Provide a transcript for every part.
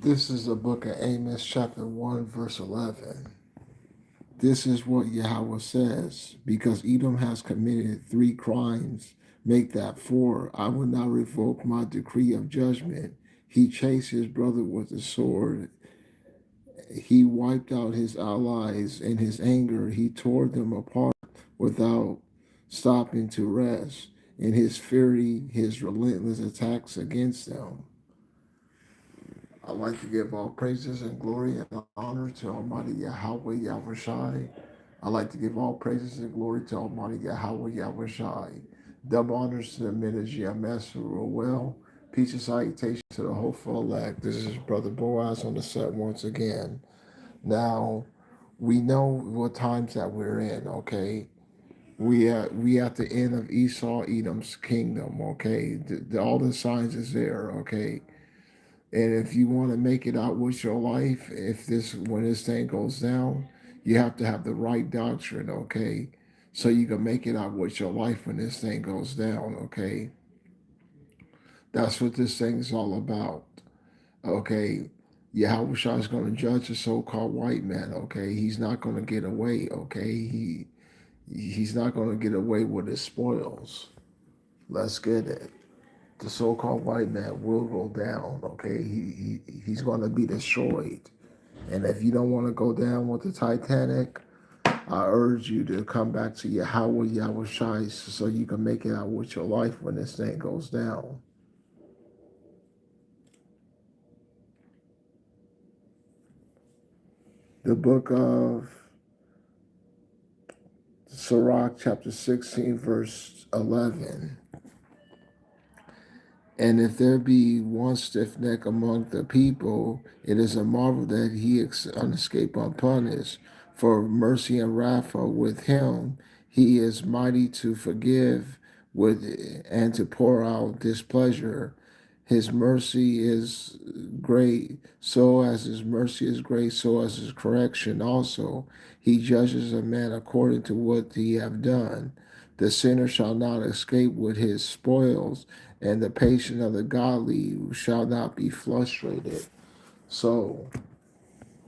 This is the book of Amos, chapter 1, verse 11. This is what Yahweh says: because Edom has committed 3 crimes, make that 4. I will not revoke my decree of judgment. He chased his brother with a sword. He wiped out his allies. In his anger, he tore them apart without stopping to rest. In his fury, his relentless attacks against them. I'd like to give all praises and glory and honor to Almighty Yahweh Yahushai. I'd like to give all praises and glory to Almighty Yahweh Yahushai. Double honors to the ministry of Master well. Peace and salutation to the hopeful elect. This is Brother Boaz on the set once again. Now, we know what times that we're in, okay? We at the end of Esau, Edom's kingdom, okay? All the signs is there, okay? And if you want to make it out with your life, if this when this thing goes down, you have to have the right doctrine, okay? So you can make it out with your life when this thing goes down, okay? That's what this thing is all about, okay? Yahushua is going to judge the so-called white man, okay? He's not going to get away, okay? He's not going to get away with his spoils. Let's get it. The so-called white man will go down, okay? He's going to be destroyed. And if you don't want to go down with the Titanic, I urge you to come back to Yahweh Yahushai so you can make it out with your life when this thing goes down. The book of Sirach, chapter 16, verse 11. And if there be one stiff neck among the people, it is a marvel that he unescape unpunished. For mercy and wrath are with him. He is mighty to forgive with and to pour out displeasure. His mercy is great, so as his mercy is great, so as his correction also. He judges a man according to what he have done. The sinner shall not escape with his spoils, and the patience of the godly shall not be frustrated. So,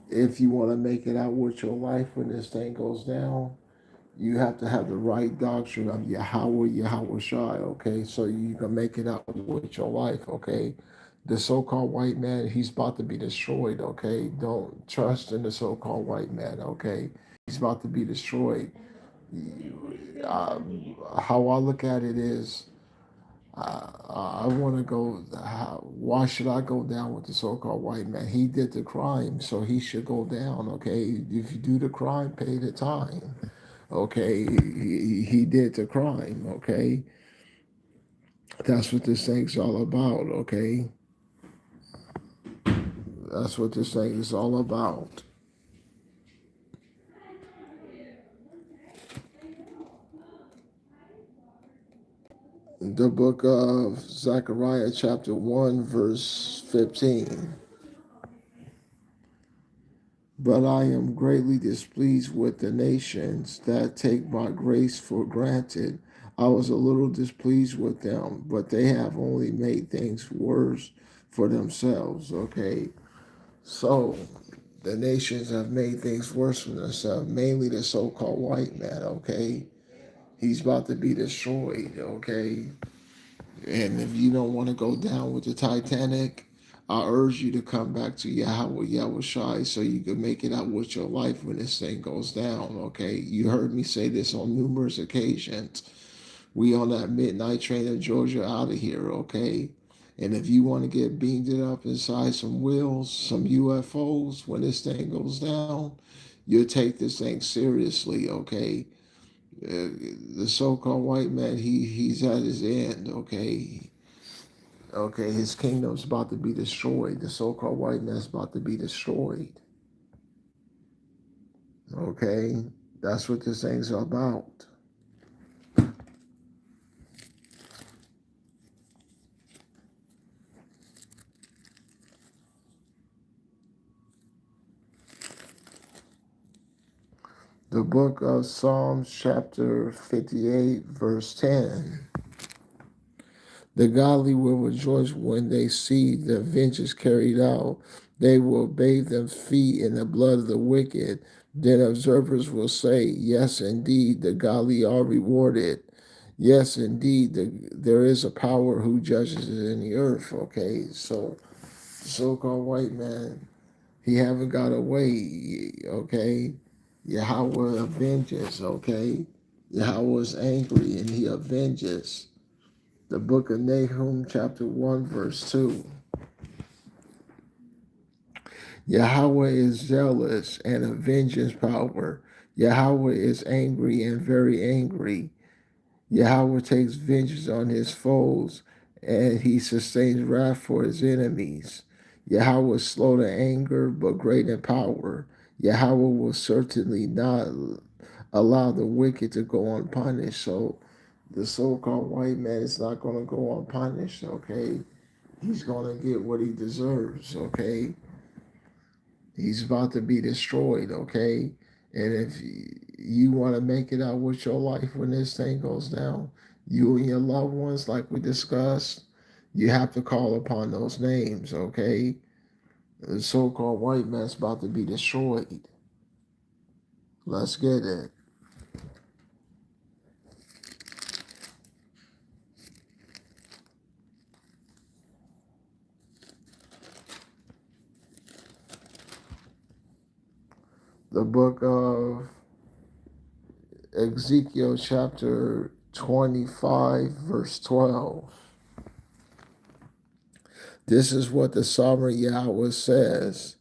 if you want to make it out with your life when this thing goes down, you have to have the right doctrine of Yahweh, Yahweh Shai, okay? So you can make it out with your life, okay? The so-called white man, he's about to be destroyed, okay? Don't trust in the so-called white man, okay? He's about to be destroyed. How I look at it is, I want to go. Why should I go down with the so-called white man? He did the crime, so he should go down. Okay, if you do the crime, pay the time. Okay, he did the crime. Okay, that's what this thing's all about. Okay, that's what this thing is all about. The book of Zechariah, chapter 1, verse 15. But I am greatly displeased with the nations that take my grace for granted. I was a little displeased with them, but they have only made things worse for themselves. Okay, so the nations have made things worse for themselves, mainly the so called white man. Okay, he's about to be destroyed. Okay, and if you don't want to go down with the Titanic, I urge you to come back to Yahweh Yahushai so you can make it out with your life when this thing goes down, okay? You heard me say this on numerous occasions. We on that midnight train to Georgia out of here, okay? And if you want to get beamed up inside some wheels, some UFOs, when this thing goes down, you'll take this thing seriously, okay? The so-called white man, he's at his end, okay? Okay, his kingdom's about to be destroyed. The so-called white man's about to be destroyed. Okay, that's what this thing's about. The book of Psalms, chapter 58, verse 10. The godly will rejoice when they see the vengeance carried out. They will bathe their feet in the blood of the wicked. Then observers will say, yes, indeed, the godly are rewarded. Yes, indeed, there is a power who judges in the earth. Okay, so the so-called white man, he haven't got away. Okay, Yahweh avenges. Okay, Yahweh is angry and he avenges. The book of Nahum, chapter 1, verse 2. Yahweh is zealous and of vengeance power. Yahweh is angry and very angry. Yahweh takes vengeance on his foes, and he sustains wrath for his enemies. Yahweh is slow to anger, but great in power. Yahweh will certainly not allow the wicked to go unpunished. So the so-called white man is not going to go unpunished, okay? He's going to get what he deserves, okay? He's about to be destroyed, okay? And if you want to make it out with your life when this thing goes down, you and your loved ones, like we discussed, you have to call upon those names, okay? The so-called white man's about to be destroyed. Let's get it. The book of Ezekiel chapter 25, verse 12. This is what the sovereign Yahweh says.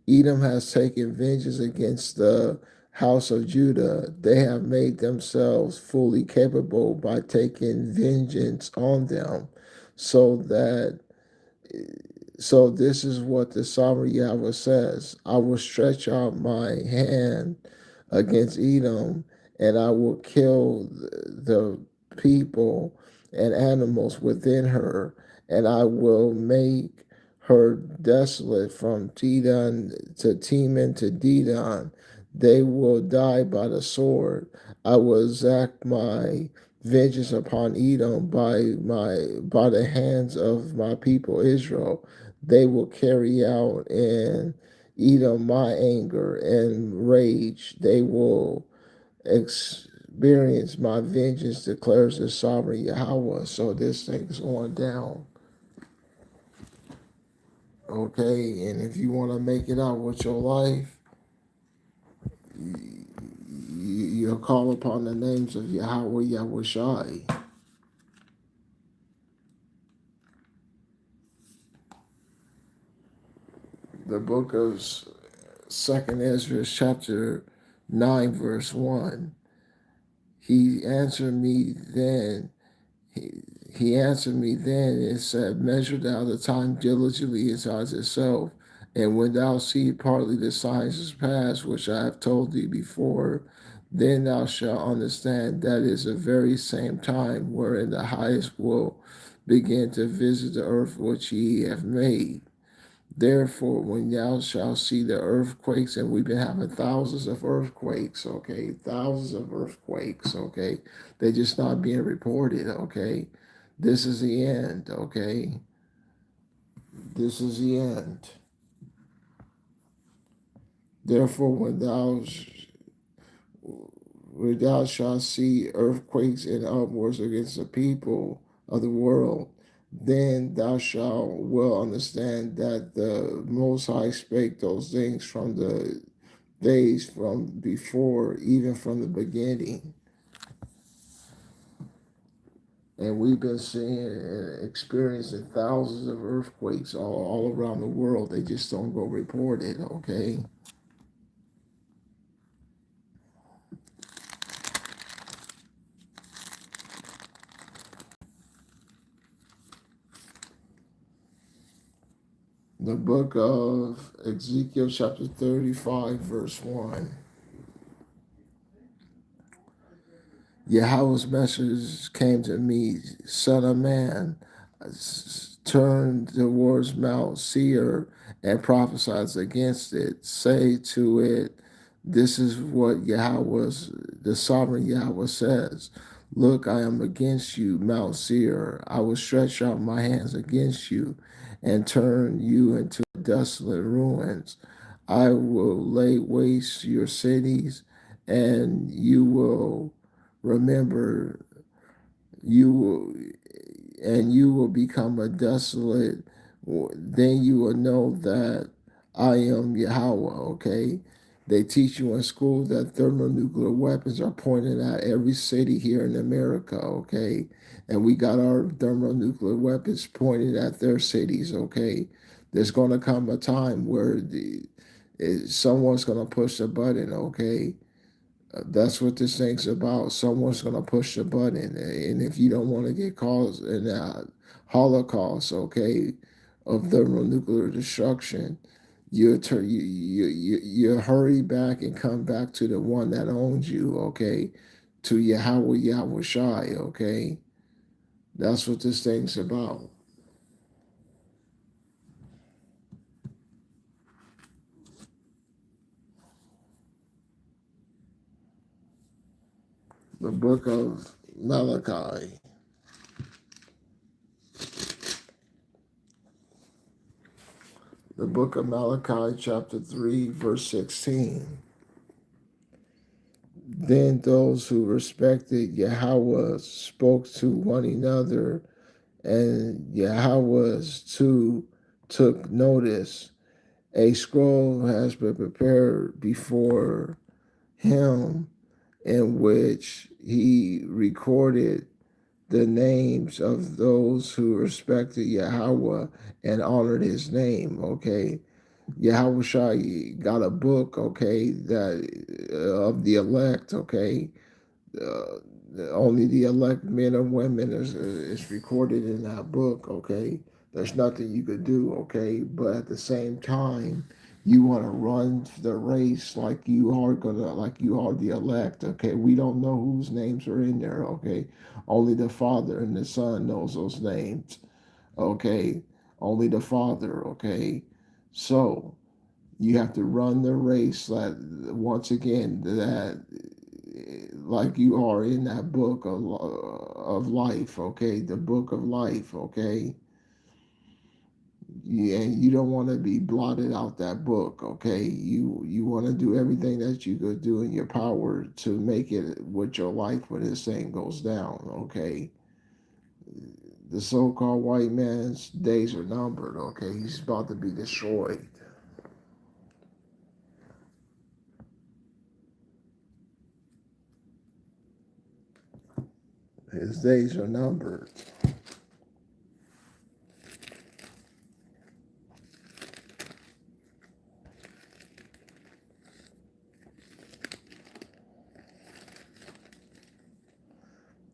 Edom has taken vengeance against the house of Judah. They have made themselves fully capable by taking vengeance on them, so that so this is what the sovereign Yahweh says. I will stretch out my hand against Edom, and I will kill the people and animals within her, and I will make her desolate from Dedan to Teman to Dedan. They will die by the sword. I will exact my vengeance upon Edom by the hands of my people Israel. They will carry out in Edom my anger and rage. They will experience my vengeance, declares the sovereign Yahweh. So this thing's going down. Okay, and if you want to make it out with your life, you'll call upon the names of Yahweh, Yahweh Shai. The book of Second Ezra, chapter 9, verse 1. He answered me then. He answered me then and said, measure thou the time diligently as as itself, and when thou see partly the signs is past, which I have told thee before, then thou shalt understand that is the very same time wherein the highest will begin to visit the earth which ye have made. Therefore, when thou shalt see the earthquakes, and we've been having thousands of earthquakes, okay, thousands of earthquakes, okay, they're just not being reported, okay. This is the end, okay. This is the end. Therefore, when thou shalt see earthquakes and upwards against the people of the world, then thou shalt well understand that the Most High spake those things from the days from before, even from the beginning. And we've been seeing and experiencing thousands of earthquakes all around the world. They just don't go reported, okay? The book of Ezekiel chapter 35, verse 1. Yahweh's message came to me, son of man, turn towards Mount Seir and prophesies against it. Say to it, this is what the sovereign Yahweh says. Look, I am against you, Mount Seir. I will stretch out my hands against you and turn you into desolate ruins. I will lay waste your cities, and you will remember you will and you will become a desolate. Then you will know that I am Yahweh. Okay. They teach you in school that thermonuclear weapons are pointed at every city here in America. Okay. And we got our thermonuclear weapons pointed at their cities. Okay. There's going to come a time where someone's going to push the button. Okay. That's what this thing's about. Someone's going to push the button. And if you don't want to get caught in that Holocaust, okay, of thermonuclear destruction, you hurry back and come back to the one that owns you, okay, to Yahweh Yahweh Shai, okay. That's what this thing's about. The book of Malachi. The book of Malachi, chapter 3, verse 16. Then those who respected Yahweh spoke to one another, and Yahweh too took notice. A scroll has been prepared before him, in which he recorded the names of those who respected Yahweh and honored his name. Okay. Yahweh Shai got a book, okay, that of the elect, okay. Uh, Only the elect men and women is recorded in that book, okay. There's nothing you could do, okay. But at the same time, you want to run the race like you are the elect, okay. We don't know whose names are in there, okay. Only the Father and the Son knows those names, okay. Only the Father, okay. So you have to run the race that once again that like you are in that book of life, okay, the book of life, okay. And you don't want to be blotted out that book, okay. You want to do everything that you could do in your power to make it with your life when this thing goes down, okay. The so-called white man's days are numbered, okay. He's about to be destroyed. His days are numbered.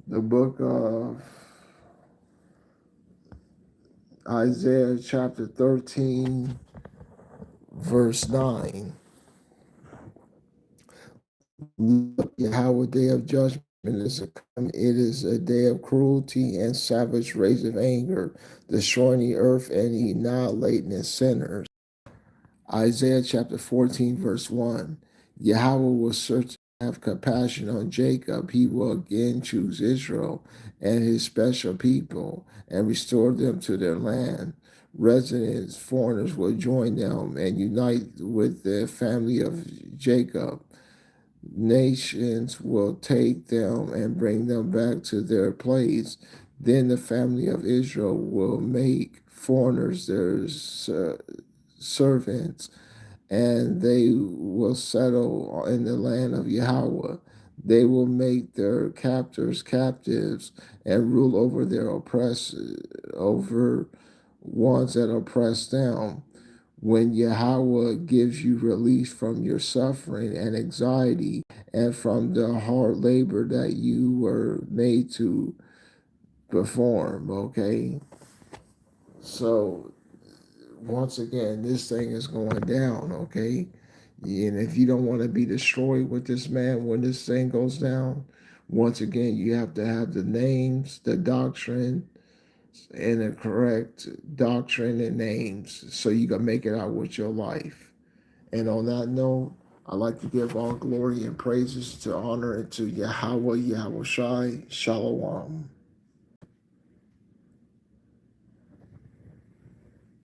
The book of Isaiah chapter 13, verse 9. Look, Yahweh, day of judgment is a come. It is a day of cruelty and savage rage of anger, destroying the earth and annihilating its sinners. Isaiah chapter 14, verse 1. Yahweh will search and have compassion on Jacob. He will again choose Israel and his special people and restore them to their land. Residents, foreigners will join them and unite with the family of Jacob. Nations will take them and bring them back to their place. Then the family of Israel will make foreigners their servants, and they will settle in the land of Yahweh. They will make their captors captives and rule over their over ones that oppress them. When Yahweh gives you release from your suffering and anxiety and from the hard labor that you were made to perform, okay? So once again, this thing is going down, okay? And if you don't want to be destroyed with this man when this thing goes down, once again, you have to have the names, the doctrine, and the correct doctrine and names so you can make it out with your life. And on that note, I'd like to give all glory and praises to honor and to Yahweh, Yahweh Shai, Shalom.